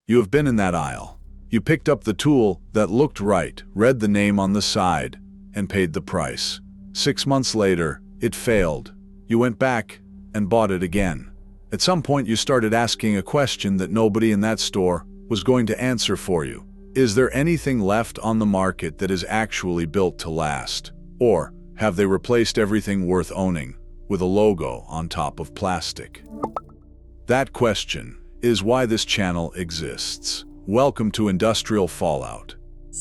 You have been in that aisle. You picked up the tool that looked right, read the name on the side, and paid the price. 6 months later, it failed. You went back and bought it again. At some point, you started asking a question that nobody in that store was going to answer for you. Is there anything left on the market that is actually built to last? Or have they replaced everything worth owning with a logo on top of plastic? That question is why this channel exists. Welcome to Industrial Fallout.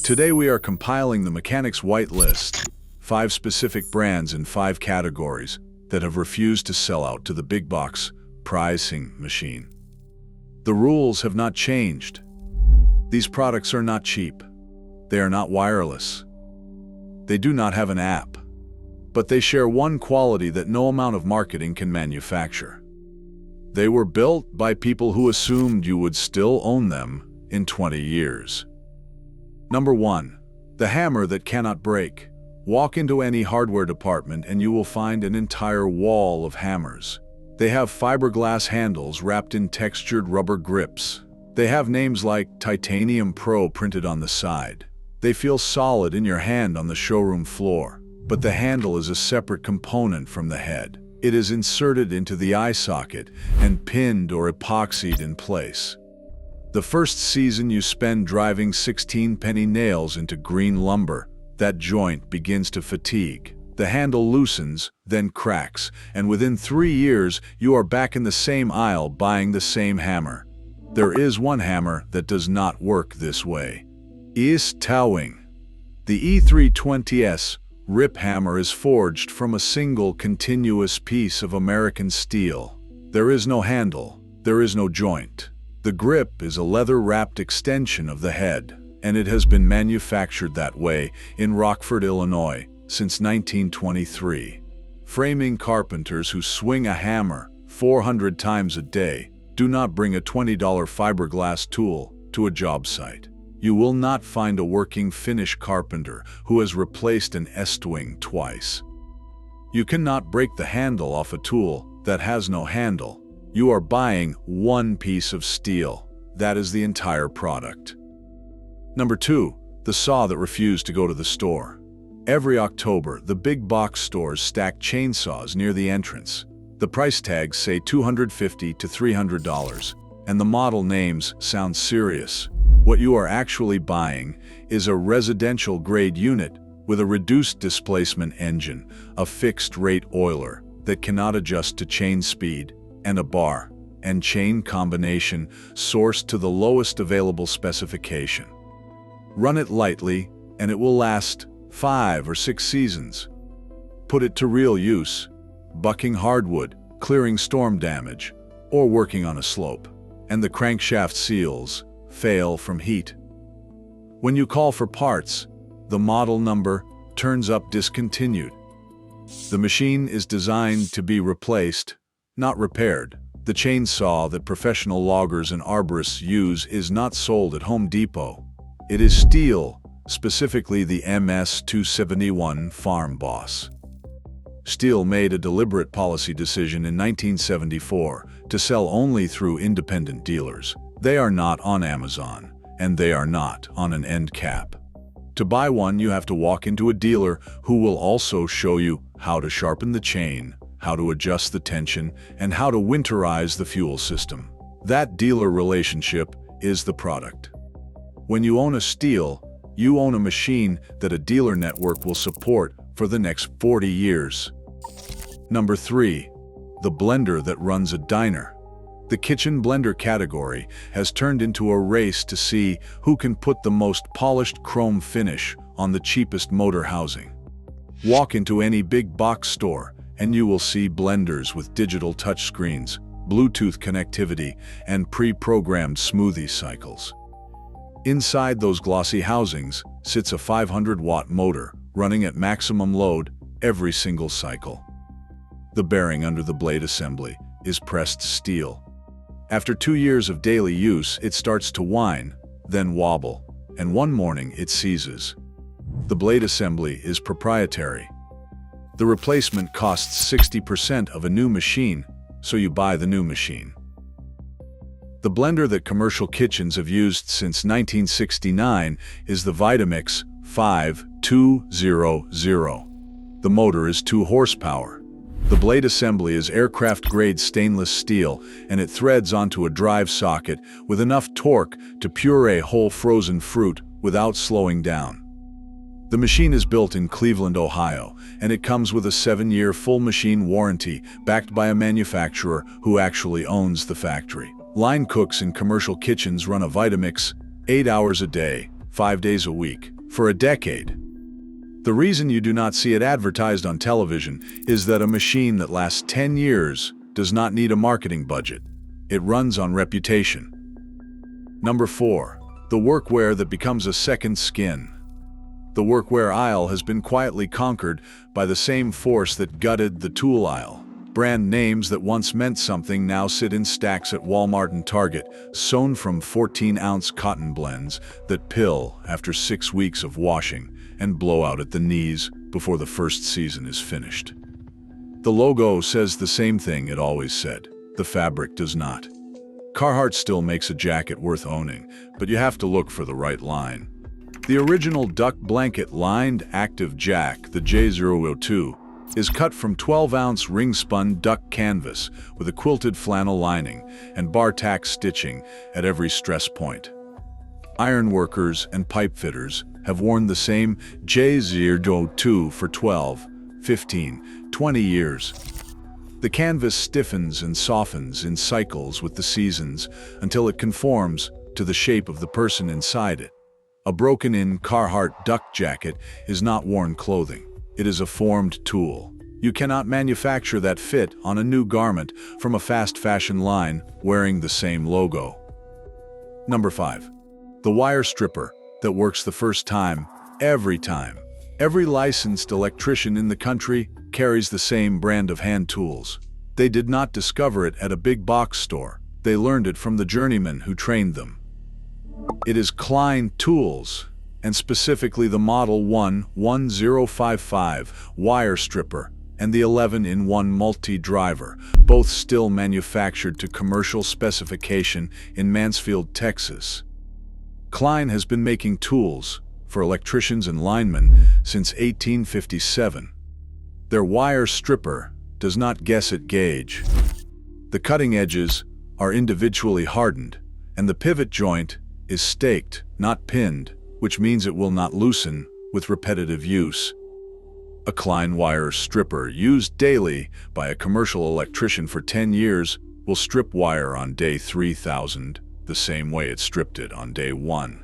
Today we are compiling the Mechanics White List, 5 specific brands in 5 categories that have refused to sell out to the big box pricing machine. The rules have not changed. These products are not cheap. They are not wireless. They do not have an app. But they share one quality that no amount of marketing can manufacture. They were built by people who assumed you would still own them in 20 years. Number 1. The hammer that cannot break. Walk into any hardware department and you will find an entire wall of hammers. They have fiberglass handles wrapped in textured rubber grips. They have names like Titanium Pro printed on the side. They feel solid in your hand on the showroom floor, but the handle is a separate component from the head. It is inserted into the eye socket and pinned or epoxied in place. The first season you spend driving 16-penny nails into green lumber, that joint begins to fatigue. The handle loosens, then cracks, and within 3 years you are back in the same aisle buying the same hammer. There is one hammer that does not work this way. Is Towing. The E320S rip hammer is forged from a single continuous piece of American steel. There is no handle, there is no joint. The grip is a leather-wrapped extension of the head, and it has been manufactured that way in Rockford, Illinois, since 1923. Framing carpenters who swing a hammer 400 times a day do not bring a $20 fiberglass tool to a job site. You will not find a working Finnish carpenter who has replaced an Estwing twice. You cannot break the handle off a tool that has no handle. You are buying one piece of steel. That is the entire product. Number 2. The saw that refused to go to the store. Every October, the big box stores stack chainsaws near the entrance. The price tags say $250 to $300, and the model names sound serious. What you are actually buying is a residential-grade unit with a reduced displacement engine, a fixed-rate oiler that cannot adjust to chain speed, and a bar and chain combination sourced to the lowest available specification. Run it lightly, and it will last 5 or 6 seasons. Put it to real use, bucking hardwood, clearing storm damage, or working on a slope, and the crankshaft seals fail from heat. When you call for parts, the model number turns up discontinued. The machine is designed to be replaced, not repaired. The chainsaw that professional loggers and arborists use is not sold at Home Depot. It is Stihl, specifically the MS-271 Farm Boss. Stihl made a deliberate policy decision in 1974 to sell only through independent dealers. They are not on Amazon, and they are not on an end cap. To buy one, you have to walk into a dealer who will also show you how to sharpen the chain, how to adjust the tension, and how to winterize the fuel system. That dealer relationship is the product. When you own a Stihl, you own a machine that a dealer network will support for the next 40 years. Number 3. The blender that runs a diner. The kitchen blender category has turned into a race to see who can put the most polished chrome finish on the cheapest motor housing. Walk into any big box store and you will see blenders with digital touchscreens, Bluetooth connectivity, and pre-programmed smoothie cycles. Inside those glossy housings sits a 500-watt motor running at maximum load every single cycle. The bearing under the blade assembly is pressed steel. After 2 years of daily use, it starts to whine, then wobble, and one morning it seizes. The blade assembly is proprietary. The replacement costs 60% of a new machine, so you buy the new machine. The blender that commercial kitchens have used since 1969 is the Vitamix 5200. The motor is 2 horsepower. The blade assembly is aircraft-grade stainless steel, and it threads onto a drive socket with enough torque to puree whole frozen fruit without slowing down. The machine is built in Cleveland, Ohio, and it comes with a 7-year full machine warranty backed by a manufacturer who actually owns the factory. Line cooks in commercial kitchens run a Vitamix 8 hours a day, 5 days a week, for a decade. The reason you do not see it advertised on television is that a machine that lasts 10 years does not need a marketing budget. It runs on reputation. Number 4. The workwear that becomes a second skin. The workwear aisle has been quietly conquered by the same force that gutted the tool aisle. Brand names that once meant something now sit in stacks at Walmart and Target, sewn from 14-ounce cotton blends that pill after 6 weeks of washing and blow out at the knees before the first season is finished. The logo says the same thing it always said. The fabric does not. Carhartt still makes a jacket worth owning, but you have to look for the right line. The original duck blanket-lined Active Jack, the J002, is cut from 12-ounce ring-spun duck canvas with a quilted flannel lining and bar tack stitching at every stress point. Iron workers and pipe fitters have worn the same J002 for 12, 15, 20 years. The canvas stiffens and softens in cycles with the seasons until it conforms to the shape of the person inside it. A broken-in Carhartt duck jacket is not worn clothing. It is a formed tool. You cannot manufacture that fit on a new garment from a fast fashion line wearing the same logo. Number 5. The wire stripper that works the first time, every time. Every licensed electrician in the country carries the same brand of hand tools. They did not discover it at a big box store. They learned it from the journeyman who trained them. It is Klein Tools, and specifically the Model 11055 wire stripper and the 11-in-1 multi-driver, both still manufactured to commercial specification in Mansfield, Texas. Klein has been making tools for electricians and linemen since 1857. Their wire stripper does not guess at gauge. The cutting edges are individually hardened, and the pivot joint is staked, not pinned, which means it will not loosen with repetitive use. A Klein wire stripper used daily by a commercial electrician for 10 years will strip wire on day 3000 the same way it stripped it on day 1.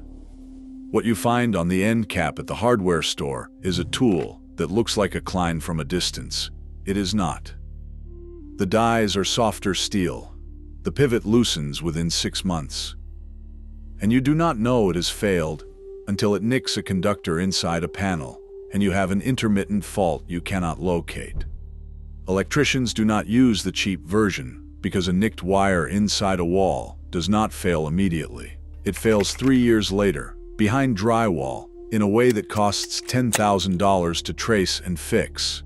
What you find on the end cap at the hardware store is a tool that looks like a Klein from a distance. It is not. The dies are softer steel. The pivot loosens within 6 months. And you do not know it has failed until it nicks a conductor inside a panel, and you have an intermittent fault you cannot locate. Electricians do not use the cheap version because a nicked wire inside a wall does not fail immediately. It fails 3 years later, behind drywall, in a way that costs $10,000 to trace and fix.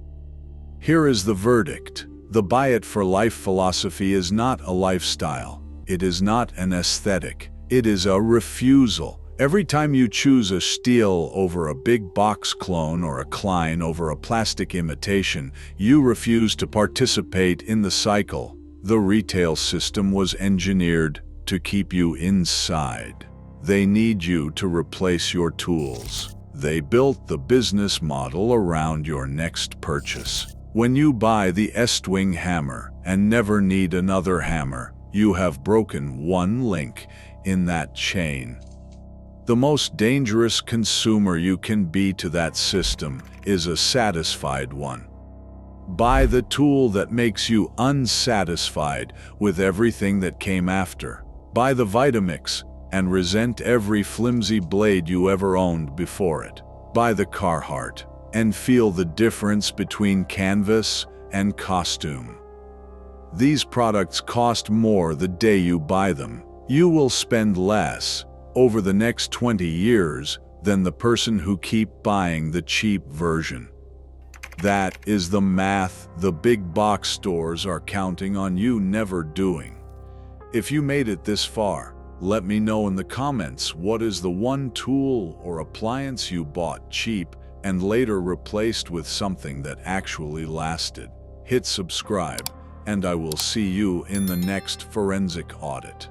Here is the verdict. The buy it for life philosophy is not a lifestyle. It is not an aesthetic. It is a refusal. Every time you choose a Stihl over a big box clone or a Klein over a plastic imitation, you refuse to participate in the cycle. The retail system was engineered to keep you inside. They need you to replace your tools. They built the business model around your next purchase. When you buy the Estwing hammer and never need another hammer, you have broken one link in that chain. The most dangerous consumer you can be to that system is a satisfied one. Buy the tool that makes you unsatisfied with everything that came after. Buy the Vitamix and resent every flimsy blade you ever owned before it. Buy the Carhartt and feel the difference between canvas and costume. These products cost more the day you buy them. You will spend less over the next 20 years than the person who keep buying the cheap version. That is the math the big box stores are counting on you never doing. If you made it this far, let me know in the comments what is the one tool or appliance you bought cheap and later replaced with something that actually lasted. Hit subscribe, and I will see you in the next forensic audit.